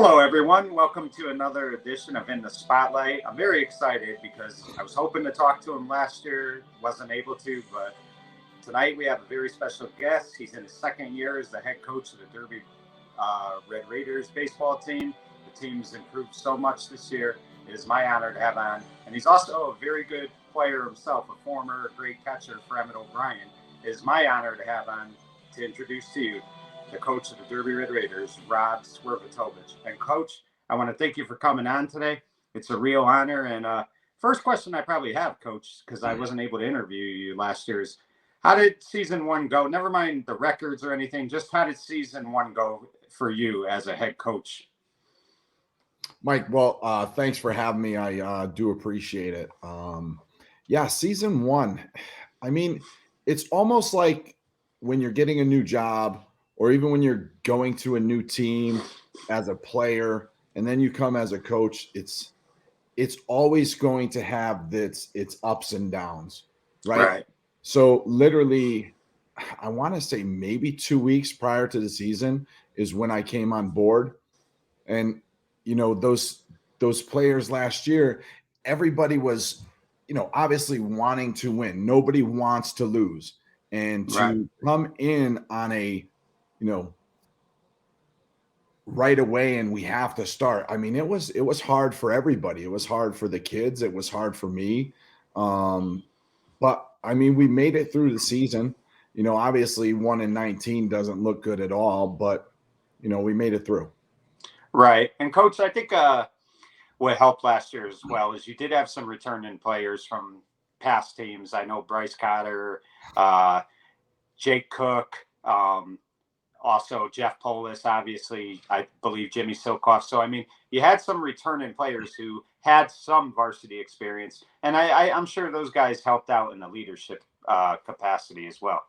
Hello, everyone. Welcome to another edition of In the Spotlight. I'm very excited because I was hoping to talk to him last year, wasn't able to, but tonight we have a very special guest. He's in his second year as the head coach of the Derby Red Raiders baseball team. The team's improved so much this year. It is my honor to have on. And he's also a very good player himself, a former great catcher for Emmett O'Brien. It is my honor to have on to introduce to you the coach of the Derby Red Raiders, Swierbitowicz. And Coach, I want to thank you for coming on today. It's a real honor. And first question I probably have, Coach, because I wasn't able to interview you last year, is how did season one go? Never mind the records or anything. Just how did season one go for you as a head coach? Mike, well, thanks for having me. I do appreciate it. Season one. I mean, it's almost like when you're getting a new job, or even when you're going to a new team as a player, and then you come as a coach, it's always going to have its ups and downs, right? So literally, I want to say maybe 2 weeks prior to the season is when I came on board. And, those players last year, everybody was, obviously wanting to win. Nobody wants to lose. And to come in on a, right away and we have to start. I mean, it was hard for everybody. It was hard for the kids. It was hard for me. But I mean, we made it through the season. Obviously 1-19 doesn't look good at all, but we made it through. Right. And Coach, I think what helped last year as well is you did have some returning players from past teams. I know Bryce Cotter, Jake Cook, also Jeff Polis, obviously, I believe Jimmy Silkoff. So, I mean, you had some returning players who had some varsity experience. And I'm sure those guys helped out in the leadership capacity as well.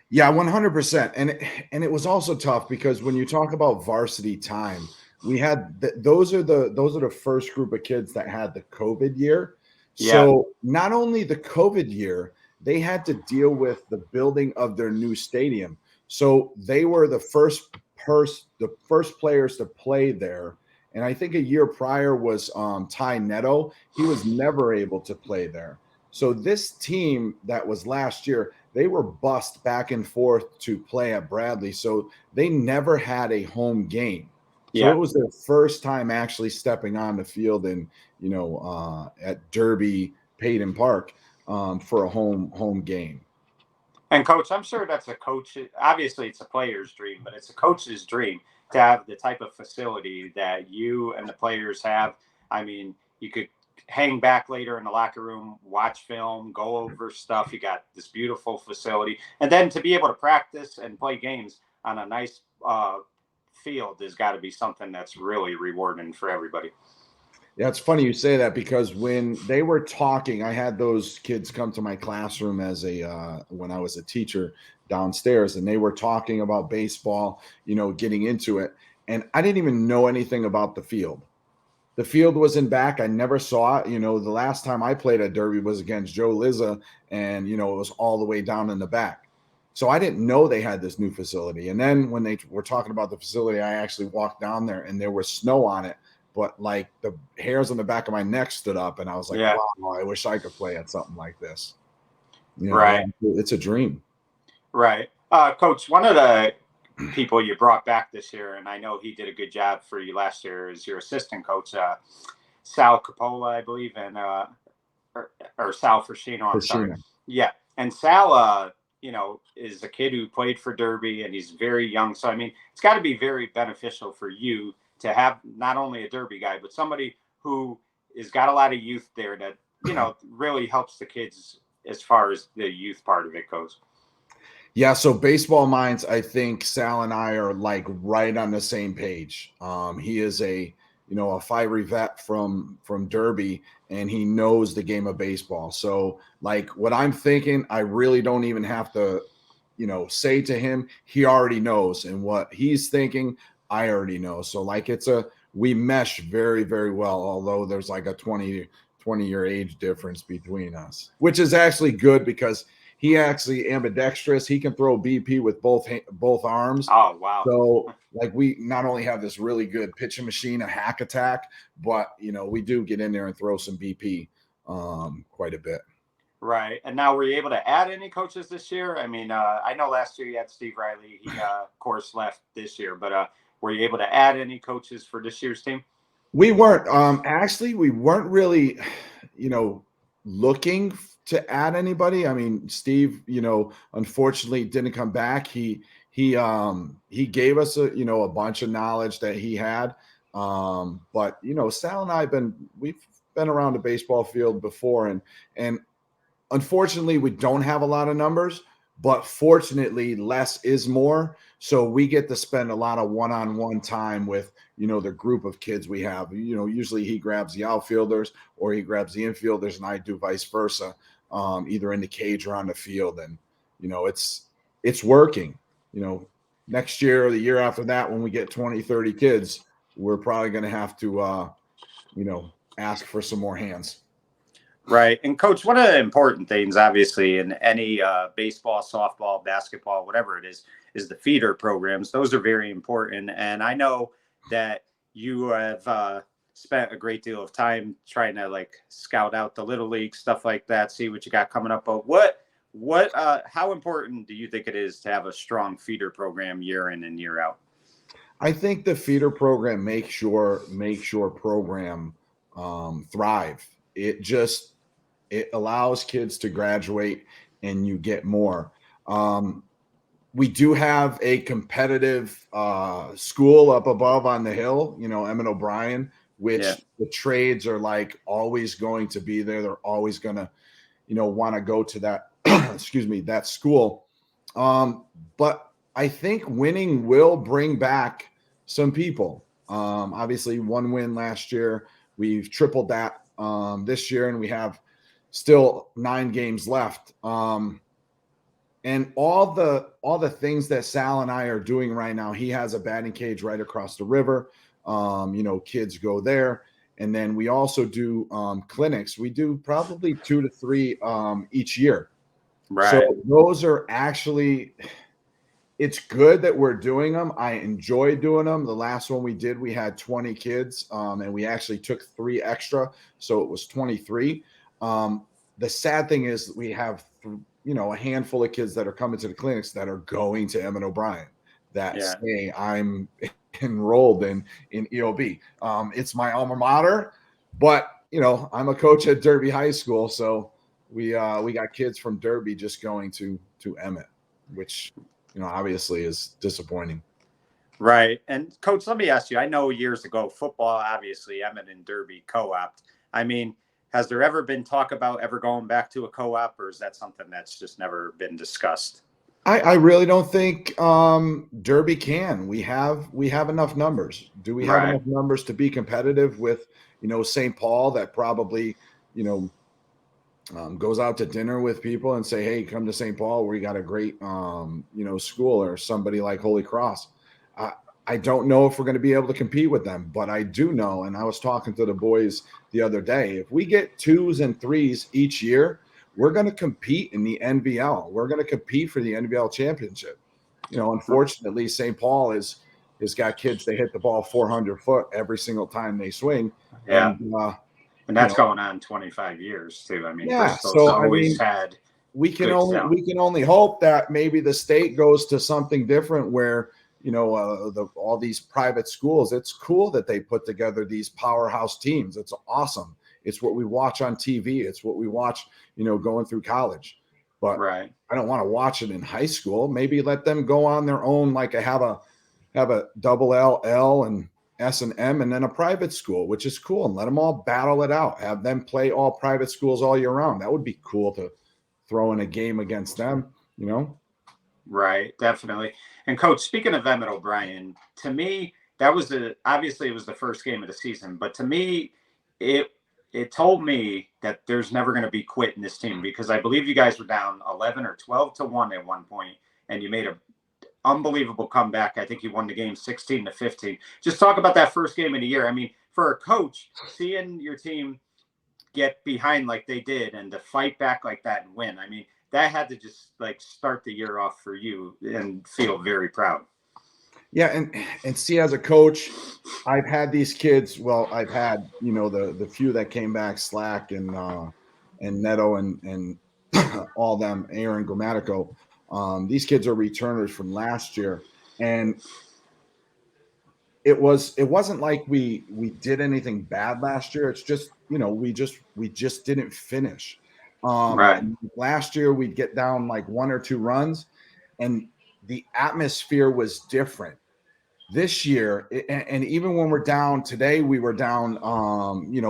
Yeah, 100%. And it was also tough because when you talk about varsity time, we had those are the first group of kids that had the COVID year. Yeah. So not only the COVID year, they had to deal with the building of their new stadium. So they were the first players to play there. And I think a year prior was Ty Neto. He was never able to play there. So this team that was last year, they were bussed back and forth to play at Bradley. So they never had a home game. So it was their first time actually stepping on the field and, at Derby Payton Park for a home game. And Coach, I'm sure that's a coach. Obviously, it's a player's dream, but it's a coach's dream to have the type of facility that you and the players have. I mean, you could hang back later in the locker room, watch film, go over stuff. You got this beautiful facility. And then to be able to practice and play games on a nice field has got to be something that's really rewarding for everybody. Yeah, it's funny you say that because when they were talking, I had those kids come to my classroom as when I was a teacher downstairs, and they were talking about baseball, getting into it. And I didn't even know anything about the field. The field was in back. I never saw it. The last time I played at Derby was against Joe Lizza, and, it was all the way down in the back. So I didn't know they had this new facility. And then when they were talking about the facility, I actually walked down there and there was snow on it. But like the hairs on the back of my neck stood up, and I was like, wow, I wish I could play at something like this. Right. It's a dream. Right. Coach, one of the people you brought back this year, and I know he did a good job for you last year, is your assistant coach, Sal Coppola, I believe, and or Sal Frosceno, I'm sorry. Yeah. And Sal, is a kid who played for Derby, and he's very young. So, I mean, it's got to be very beneficial for you to have not only a Derby guy, but somebody who has got a lot of youth there that, really helps the kids as far as the youth part of it goes. Yeah. So baseball minds, I think Sal and I are like right on the same page. He is a fiery vet from Derby, and he knows the game of baseball. So like what I'm thinking, I really don't even have to, say to him. He already knows, and what he's thinking, I already know. So like we mesh very, very well, although there's like a 20-year age difference between us, which is actually good because he actually ambidextrous. He can throw BP with both arms. Oh, wow. So like we not only have this really good pitching machine, a hack attack, but we do get in there and throw some BP quite a bit. Right. And now, were you able to add any coaches this year? I mean, I know last year you had Steve Riley. He, of course, left this year. But were you able to add any coaches for this year's team? We weren't. Actually, we weren't really, looking to add anybody. I mean, Steve, unfortunately didn't come back. He gave us a bunch of knowledge that he had. But Sal and I we've been around the baseball field before, and unfortunately, we don't have a lot of numbers, but fortunately, less is more. So we get to spend a lot of one-on-one time with, the group of kids we have. Usually he grabs the outfielders or he grabs the infielders, and I do vice versa, either in the cage or on the field. And, it's working. Next year or the year after that, when we get 20, 30 kids, we're probably going to have to, ask for some more hands. Right. And Coach, one of the important things, obviously, in any baseball, softball, basketball, whatever it is the feeder programs. Those are very important. And I know that you have spent a great deal of time trying to scout out the little league, stuff like that, see what you got coming up. But how important do you think it is to have a strong feeder program year in and year out? I think the feeder program makes your program thrive. It allows kids to graduate and you get more. We do have a competitive school up above on the hill, Emmett O'Brien, which the trades are always going to be there. They're always going to, want to go to that, that school. But I think winning will bring back some people. Obviously, one win last year. We've tripled that this year, and we have still 9 games left. And all the things that Sal and I are doing right now, he has a batting cage right across the river. Kids go there. And then we also do clinics. We do probably 2 to 3 each year. Right. So those are actually, it's good that we're doing them. I enjoy doing them. The last one we did, we had 20 kids, and we actually took 3 extra. So it was 23. The sad thing is we have, a handful of kids that are coming to the clinics that are going to Emmett O'Brien that say I'm enrolled in EOB. It's my alma mater, but I'm a coach at Derby High School. So we got kids from Derby just going to Emmett, which, obviously is disappointing. Right. And Coach, let me ask you, I know years ago, football, obviously Emmett and Derby co-opt. I mean, has there ever been talk about ever going back to a co-op, or is that something that's just never been discussed? I really don't think Derby can. We have enough numbers. Do we have enough numbers to be competitive with, St. Paul that probably, goes out to dinner with people and say, hey, come to St. Paul. We got a great, school, or somebody like Holy Cross. I don't know if we're going to be able to compete with them, but I do know, and I was talking to the boys the other day, if we get 2s and 3s each year, we're going to compete in the NVL. We're going to compete for the NVL championship. Unfortunately, St. Paul has got kids, they hit the ball 400 foot every single time they swing. Yeah. And that's going on 25 years too. I mean, Bristol's always had. We can only hope that maybe the state goes to something different where, all these private schools, it's cool that they put together these powerhouse teams. It's awesome. It's what we watch on TV. It's what we watch, going through college. But I don't want to watch it in high school. Maybe let them go on their own, like I have a double L and S&M, and then a private school, which is cool, and let them all battle it out. Have them play all private schools all year round. That would be cool to throw in a game against them, Right, definitely. And Coach, speaking of Emmett O'Brien, to me, that was obviously it was the first game of the season, but to me, it told me that there's never going to be quit in this team, because I believe you guys were down 11 or 12-1 at one point, and you made a unbelievable comeback. I think you won the game 16-15. Just talk about that first game of the year. I mean, for a coach, seeing your team get behind like they did and to fight back like that and win, I mean, that had to just like start the year off for you and feel very proud. Yeah, and see, as a coach, I've had these kids. Well, I've had the few that came back, Slack and Neto and all them, Aaron Grammatico. These kids are returners from last year, and it wasn't like we did anything bad last year. It's just we just didn't finish. Right. Last year we'd get down like 1 or 2 runs, and the atmosphere was different. This year, and even when we're down today, we were down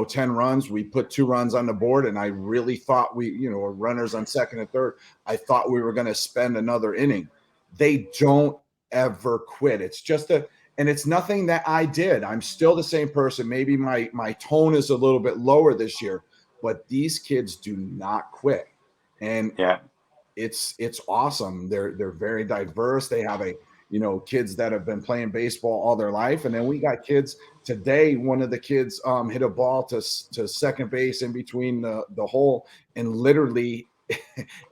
10 runs. We put 2 runs on the board, and I really thought were runners on second and third. I thought we were going to spend another inning. They don't ever quit. It's just and it's nothing that I did. I'm still the same person. Maybe my tone is a little bit lower this year, but these kids do not quit. And yeah, it's awesome. They're very diverse. They have kids that have been playing baseball all their life. And then we got kids today. One of the kids hit a ball to second base in between the hole. And literally,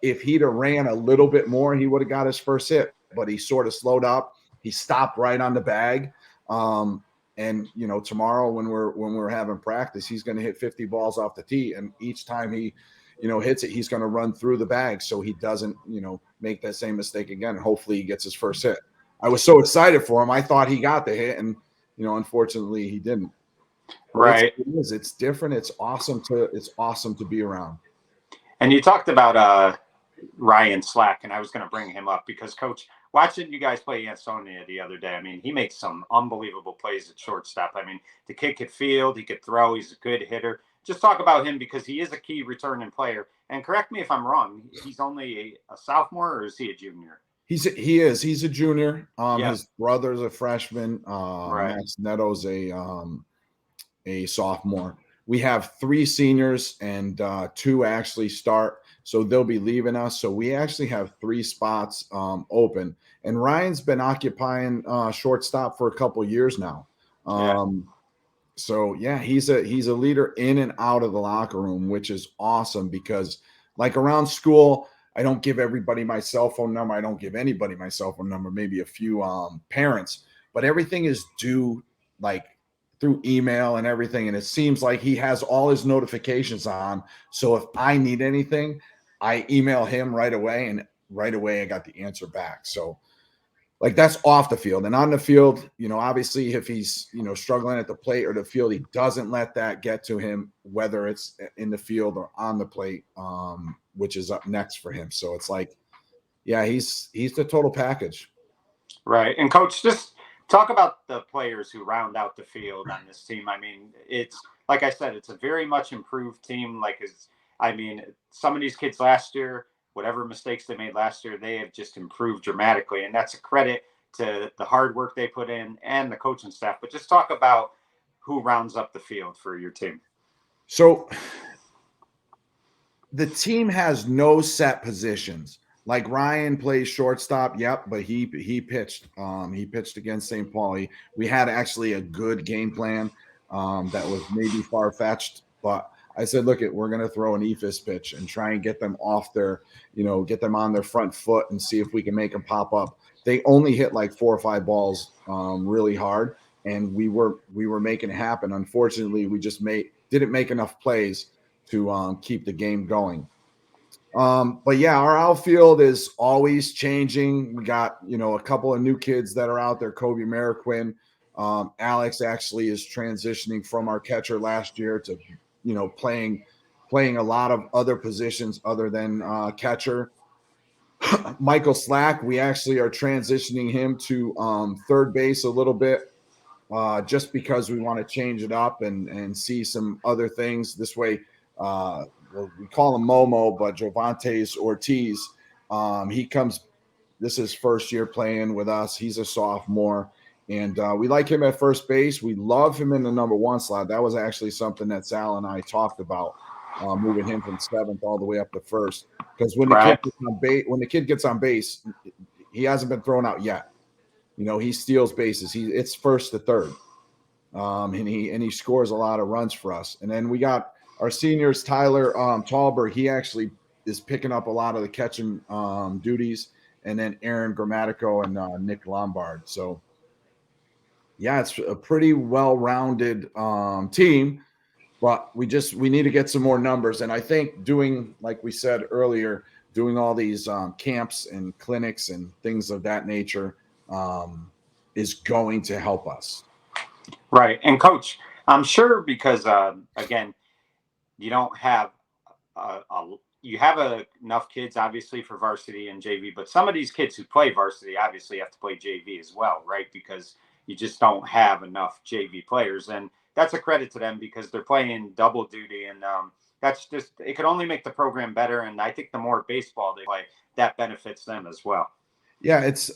if he'd have ran a little bit more, he would have got his first hit. But he sort of slowed up. He stopped right on the bag. And tomorrow when we're having practice, he's going to hit 50 balls off the tee. And each time he hits it, he's going to run through the bag so he doesn't make that same mistake again. Hopefully he gets his first hit. I was so excited for him. I thought he got the hit, and unfortunately he didn't. Right. It's different. It's awesome to be around. And you talked about Ryan Slack, and I was going to bring him up because, Coach, watching you guys play Ansonia the other day, I mean, he makes some unbelievable plays at shortstop. I mean, the kid could field, he could throw, he's a good hitter. Just talk about him because he is a key returning player. And correct me if I'm wrong, he's only a sophomore, or is he a junior? He's a junior. His brother's a freshman. Right. Max Neto's a sophomore. We have 3 seniors and 2 actually start, so they'll be leaving us. So we actually have 3 spots open. And Ryan's been occupying shortstop for a couple years now. So yeah, he's a leader in and out of the locker room, which is awesome because like around school, I don't give everybody my cell phone number. I don't give anybody my cell phone number, maybe a few parents, but everything is due like through email and everything. And it seems like he has all his notifications on. So if I need anything, I email him right away, and right away I got the answer back. So like that's off the field. And on the field, obviously if he's, struggling at the plate or the field, he doesn't let that get to him, whether it's in the field or on the plate, which is up next for him. So it's like, yeah, he's the total package. Right. And Coach, just talk about the players who round out the field on this team. I mean, it's like I said, it's a very much improved team. Some of these kids last year, whatever mistakes they made last year, they have just improved dramatically. And that's a credit to the hard work they put in and the coaching staff. But just talk about who rounds up the field for your team. So the team has no set positions. Like Ryan plays shortstop, yep, but he pitched. He pitched against St. Paul. We had actually a good game plan that was maybe far-fetched, but I said, look, we're going to throw an ephus pitch and try and get them off their, get them on their front foot and see if we can make them pop up. They only hit like 4 or 5 balls really hard, and we were making it happen. Unfortunately, we just didn't make enough plays to keep the game going. But yeah, our outfield is always changing. We got, a couple of new kids that are out there. Kobe Mariquin. Alex actually is transitioning from our catcher last year to, playing a lot of other positions other than catcher. Michael Slack, we actually are transitioning him to third base a little bit, just because we want to change it up and see some other things. This way, we call him Momo, but Jovantes Ortiz, he comes. This is first year playing with us. He's a sophomore, and we like him at first base. We love him in the number 1 slot. That was actually something that Sal and I talked about, moving him from 7th all the way up to 1st. Because when the kid gets on base, he hasn't been thrown out yet. He steals bases. It's 1st to 3rd, and he scores a lot of runs for us. And then we got our seniors, Tyler Talberg. He actually is picking up a lot of the catching duties, and then Aaron Grammatico and Nick Lombard. So yeah, it's a pretty well-rounded team, but we need to get some more numbers. And I think doing, like we said earlier, doing all these camps and clinics and things of that nature is going to help us. Right. And coach, I'm sure because again, you don't have you have enough kids obviously for varsity and JV, but some of these kids who play varsity obviously have to play JV as well, right? Because you just don't have enough JV players, and that's a credit to them because they're playing double duty, and that's just, it could only make the program better. And I think the more baseball they play, that benefits them as well. Yeah, it's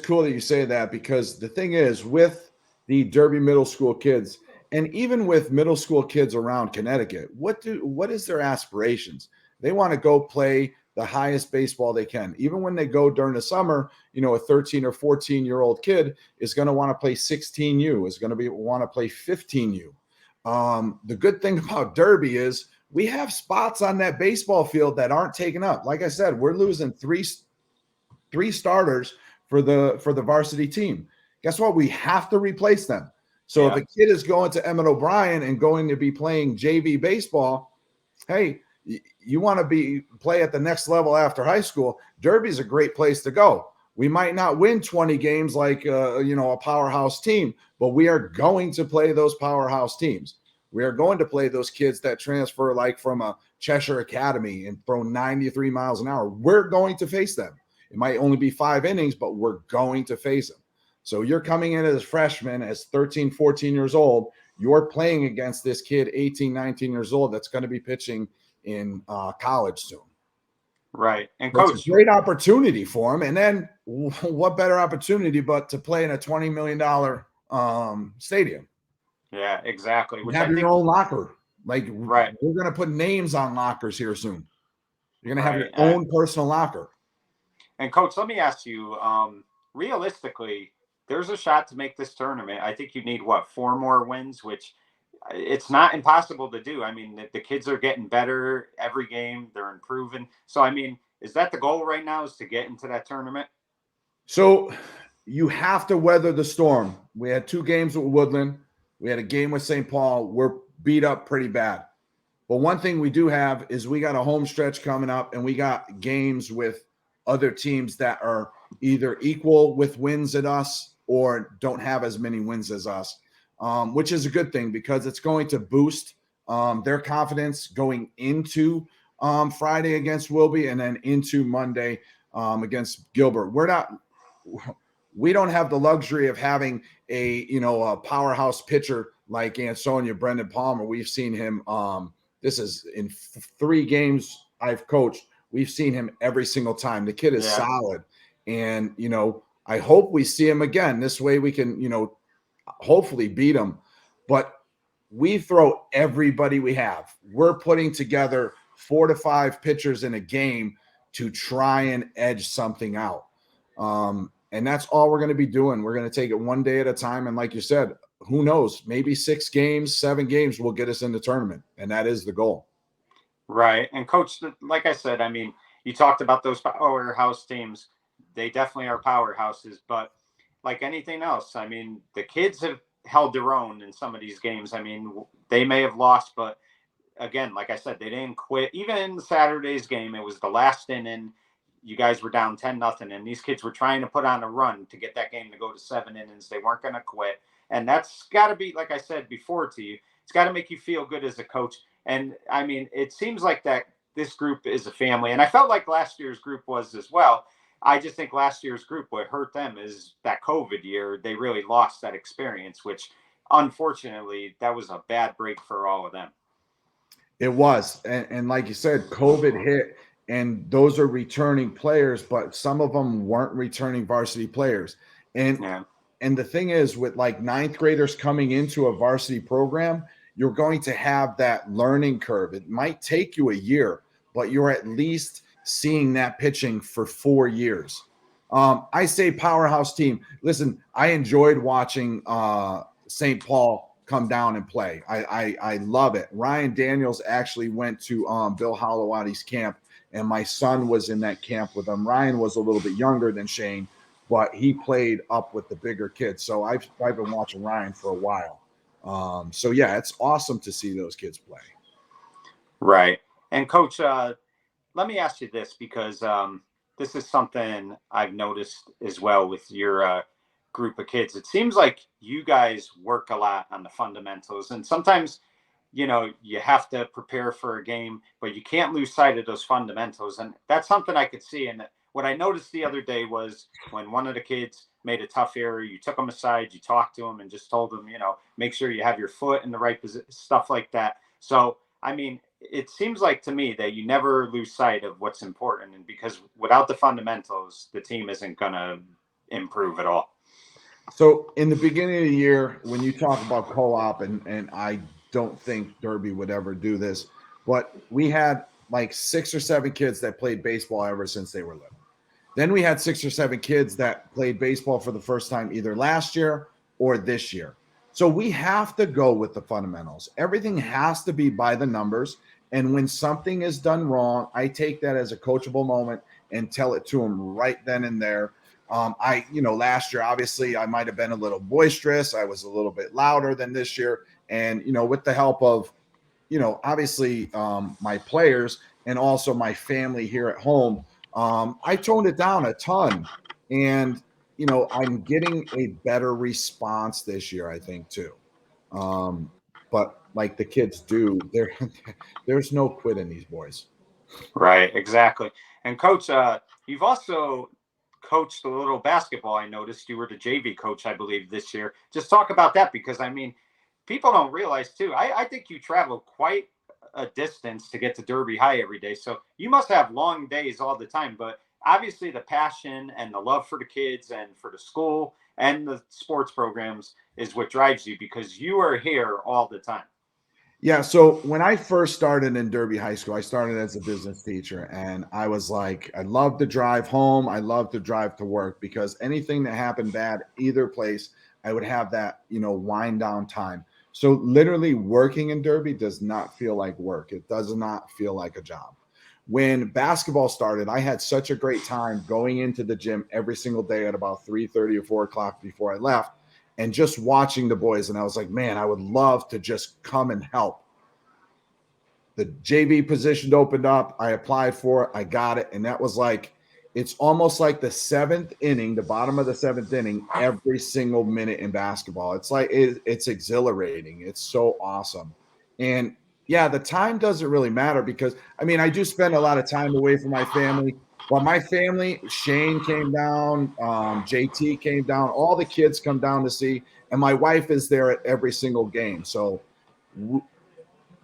cool that you say that, because the thing is, with the Derby middle school kids, and even with middle school kids around Connecticut, what is their aspirations? They want to go play the highest baseball they can. Even when they go during the summer, a 13 or 14-year-old kid is going to want to play 16U, is going to want to play 15U. The good thing about Derby is we have spots on that baseball field that aren't taken up. Like I said, we're losing three starters for the varsity team. Guess what? We have to replace them. So if a kid is going to Emmett O'Brien and going to be playing JV baseball, hey, you want to play at the next level after high school, Derby's a great place to go. We might not win 20 games like a powerhouse team, but we are going to play those powerhouse teams. We are going to play those kids that transfer like from a Cheshire Academy and throw 93 miles an hour. We're going to face them. It might only be 5 innings, but we're going to face them. So you're coming in as a freshman, as 13, 14 years old. You're playing against this kid, 18, 19 years old, that's going to be pitching in college soon. Right. And That's coach, a great opportunity for him. And then what better opportunity but to play in a $20 million stadium? Yeah, exactly. You have your own locker. Like, right. We're going to put names on lockers here soon. You're going to have your own personal locker. And coach, let me ask you, realistically, there's a shot to make this tournament. I think you need 4 more wins, which it's not impossible to do. I mean, the kids are getting better every game. They're improving. So, I mean, is that the goal right now, is to get into that tournament? So you have to weather the storm. We had 2 games with Woodland. We had a game with St. Paul. We're beat up pretty bad. But one thing we do have is we got a home stretch coming up, and we got games with other teams that are either equal with wins at us or don't have as many wins as us, which is a good thing because it's going to boost their confidence going into Friday against Wilby and then into Monday against Gilbert. We don't have the luxury of having a powerhouse pitcher like Ansonia, Brendan Palmer. We've seen him. This is in 3 games I've coached. We've seen him every single time. The kid is solid. And, I hope we see him again. This way we can, hopefully beat him. But we throw everybody we have. We're putting together 4 to 5 pitchers in a game to try and edge something out. And that's all we're going to be doing. We're going to take it one day at a time. And like you said, who knows, maybe 6 games, 7 games will get us in the tournament. And that is the goal. Right. And coach, like I said, I mean, you talked about those powerhouse teams. They definitely are powerhouses, but like anything else, I mean, the kids have held their own in some of these games. I mean, they may have lost, but again, like I said, they didn't quit. Even in Saturday's game, it was the last inning. You guys were down 10-0, and these kids were trying to put on a run to get that game to go to 7 innings. They weren't going to quit. And that's got to be, like I said before to you, it's got to make you feel good as a coach. And I mean, it seems like that this group is a family. And I felt like last year's group was as well. I just think last year's group, what hurt them is that COVID year. They really lost that experience, which unfortunately, that was a bad break for all of them. It was. And like you said, COVID hit, and those are returning players, but some of them weren't returning varsity players. And the thing is, with like 9th graders coming into a varsity program, you're going to have that learning curve. It might take you a year, but you're at least seeing that pitching for 4 years. I say powerhouse team. Listen, I enjoyed watching St. Paul come down and play. I love it. Ryan Daniels actually went to Bill Holowati's camp and my son was in that camp with him. Ryan was a little bit younger than Shane, but he played up with the bigger kids. So I've been watching Ryan for a while. So yeah, it's awesome to see those kids play. Right. And Coach, let me ask you this, because this is something I've noticed as well with your group of kids. It seems like you guys work a lot on the fundamentals, and sometimes, you have to prepare for a game, but you can't lose sight of those fundamentals. And that's something I could see. And what I noticed the other day was when one of the kids made a tough error, you took them aside, you talked to them and just told them, make sure you have your foot in the right position, stuff like that. So, I mean, it seems like to me that you never lose sight of what's important. And because without the fundamentals, the team isn't going to improve at all. So in the beginning of the year, when you talk about co-op, and I don't think Derby would ever do this, but we had like 6 or 7 kids that played baseball ever since they were little. Then we had 6 or 7 kids that played baseball for the first time either last year or this year. So we have to go with the fundamentals. Everything has to be by the numbers. And when something is done wrong, I take that as a coachable moment and tell it to them right then and there. Last year, obviously, I might have been a little boisterous. I was a little bit louder than this year. And, with the help of, obviously my players and also my family here at home, I toned it down a ton. And, I'm getting a better response this year, I think, too. But like the kids do, there's no quit in these boys. Right, exactly. And Coach, you've also coached a little basketball. I noticed you were the JV coach, I believe, this year. Just talk about that, because I mean, people don't realize too. I think you travel quite a distance to get to Derby High every day. So you must have long days all the time. But obviously, the passion and the love for the kids and for the school and the sports programs is what drives you, because you are here all the time. Yeah. So when I first started in Derby High School, I started as a business teacher, and I was like, I love to drive home. I love to drive to work, because anything that happened bad, either place, I would have that, wind down time. So literally working in Derby does not feel like work. It does not feel like a job. When basketball started, I had such a great time going into the gym every single day at about 3:30 or 4 o'clock before I left, and just watching the boys. And I was like, man, I would love to just come and help. The JV position opened up. I applied for it. I got it. And that was like, it's almost like the 7th inning, the bottom of the 7th inning, every single minute in basketball. It's like, it's exhilarating. It's so awesome. And yeah, the time doesn't really matter, because I do spend a lot of time away from my family. But my family, Shane came down, JT came down, all the kids come down to see, and my wife is there at every single game. So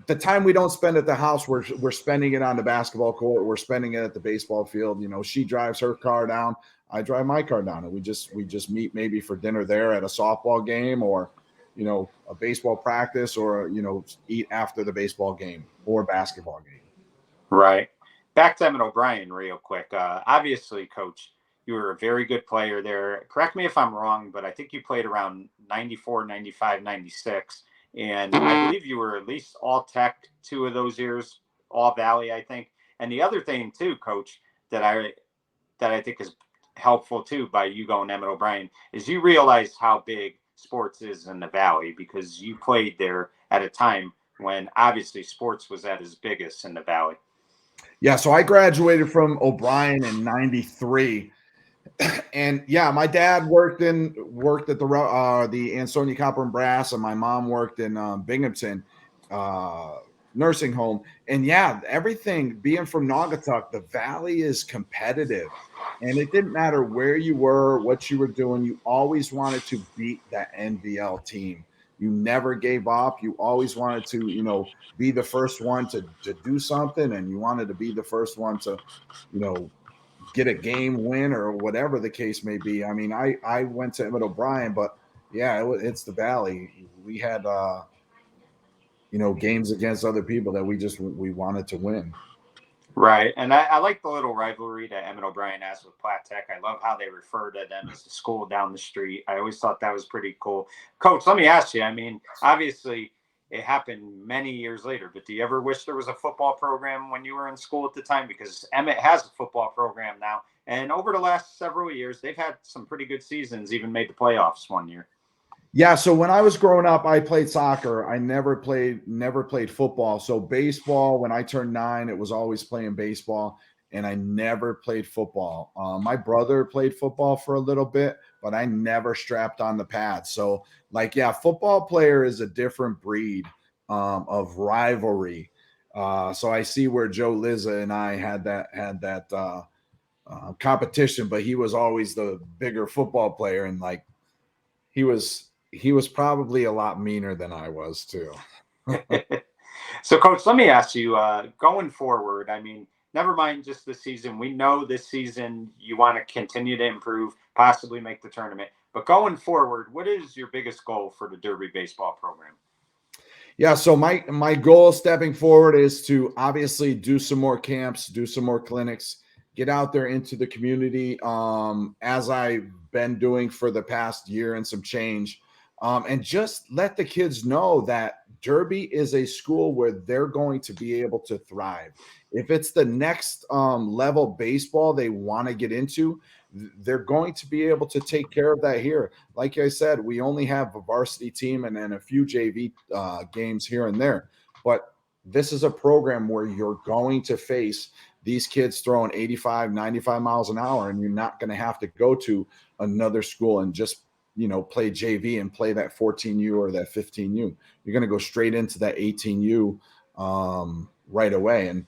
the time we don't spend at the house, we're spending it on the basketball court. We're spending it at the baseball field. She drives her car down, I drive my car down, and we just meet maybe for dinner there at a softball game, or a baseball practice, or eat after the baseball game or basketball game. Right. Back to Emmett O'Brien real quick. Obviously, Coach, you were a very good player there. Correct me if I'm wrong, but I think you played around 94, 95, 96. And I believe you were at least all tech 2 of those years, all Valley, I think. And the other thing too, Coach, that I think is helpful too by you going Emmett O'Brien, is you realize how big sports is in the Valley, because you played there at a time when obviously sports was at its biggest in the Valley. Yeah, so I graduated from O'Brien in '93, and yeah, my dad worked at the Ansonia Copper and Brass, and my mom worked in Binghamton nursing home. And yeah, everything, being from Naugatuck, the Valley is competitive, and it didn't matter where you were, what you were doing. You always wanted to beat that NVL team. You never gave up. You always wanted to, be the first one to do something, and you wanted to be the first one to, get a game win or whatever the case may be. I went to Emmett O'Brien, but yeah, it's the Valley. We had, games against other people that we wanted to win. Right. And I like the little rivalry that Emmett O'Brien has with Platt Tech. I love how they refer to them as the school down the street. I always thought that was pretty cool. Coach, let me ask you, obviously it happened many years later. But do you ever wish there was a football program when you were in school at the time? Because Emmett has a football program now. And over the last several years, they've had some pretty good seasons, even made the playoffs one year. Yeah, so when I was growing up, I played soccer. I never played football. So baseball, when I turned 9, it was always playing baseball, and I never played football. My brother played football for a little bit, but I never strapped on the pads. So, like, yeah, football player is a different breed of rivalry. So I see where Joe Lizza and I had that competition, but he was always the bigger football player, and like he was probably a lot meaner than I was too. So, Coach, let me ask you, going forward, I mean, never mind just this season. We know this season you want to continue to improve, possibly make the tournament. But going forward, what is your biggest goal for the Derby baseball program? Yeah, so my goal stepping forward is to obviously do some more camps, do some more clinics, get out there into the community, as I've been doing for the past year and some change, and just let the kids know that Derby is a school where they're going to be able to thrive. If it's the next level baseball they want to get into, they're going to be able to take care of that here. Like I said, we only have a varsity team and then a few JV games here and there. But this is a program where you're going to face these kids throwing 85, 95 miles an hour, and you're not going to have to go to another school and just, play JV and play that 14U or that 15U. You're going to go straight into that 18U right away. And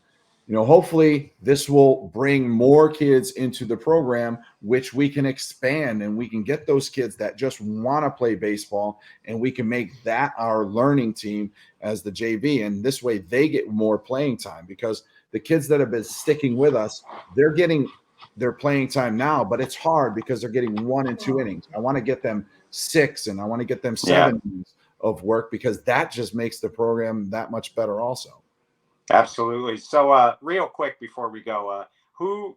hopefully this will bring more kids into the program, which we can expand, and we can get those kids that just want to play baseball, and we can make that our learning team as the JV. And this way they get more playing time, because the kids that have been sticking with us, they're getting their playing time now, but it's hard because they're getting 1 and 2 innings. I want to get them 6, and I want to get them 7 innings of work, because that just makes the program that much better also. Absolutely. So, real quick before we go, who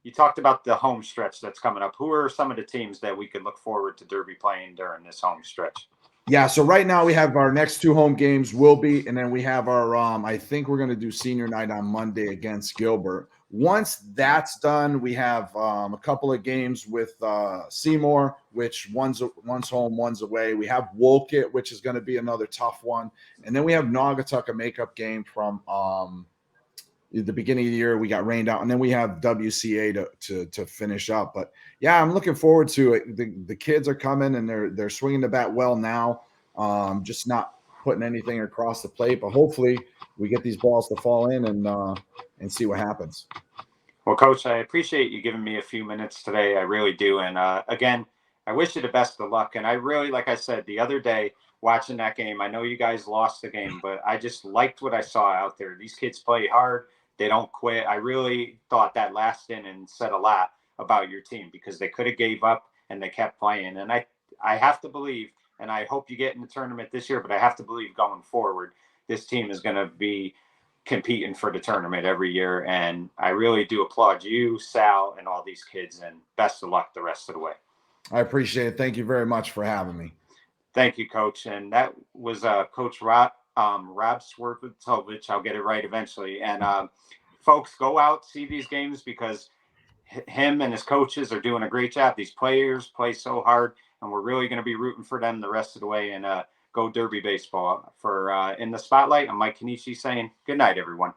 you talked about the home stretch that's coming up? Who are some of the teams that we could look forward to Derby playing during this home stretch? Yeah, so right now we have our next 2 home games will be, and then we have our I think we're going to do senior night on Monday against Gilbert. Once that's done, we have a couple of games with Seymour, which one's home, one's away. We have Wolcott, which is going to be another tough one, and then we have Naugatuck, a makeup game from the beginning of the year. We got rained out, and then we have WCA to finish up. But yeah, I'm looking forward to it. The kids are coming, and they're swinging the bat well now. Just not putting anything across the plate, but hopefully we get these balls to fall in and see what happens. Well, Coach, I appreciate you giving me a few minutes today. I really do. And again, I wish you the best of luck. And I really, like I said the other day, watching that game, I know you guys lost the game, but I just liked what I saw out there. These kids play hard. They don't quit. I really thought that last inning said a lot about your team, because they could have gave up and they kept playing. And I have to believe, and I hope you get in the tournament this year, but I have to believe going forward, this team is going to be competing for the tournament every year. And I really do applaud you, Sal, and all these kids, and best of luck the rest of the way. I appreciate it. Thank you very much for having me. Thank you, Coach. And that was Coach Rob Swierbitowicz. I'll get it right eventually. And folks, go out, see these games, because him and his coaches are doing a great job. These players play so hard, and we're really going to be rooting for them the rest of the way. And go Derby baseball. For In the Spotlight, I'm Mike Kenichi saying good night, everyone.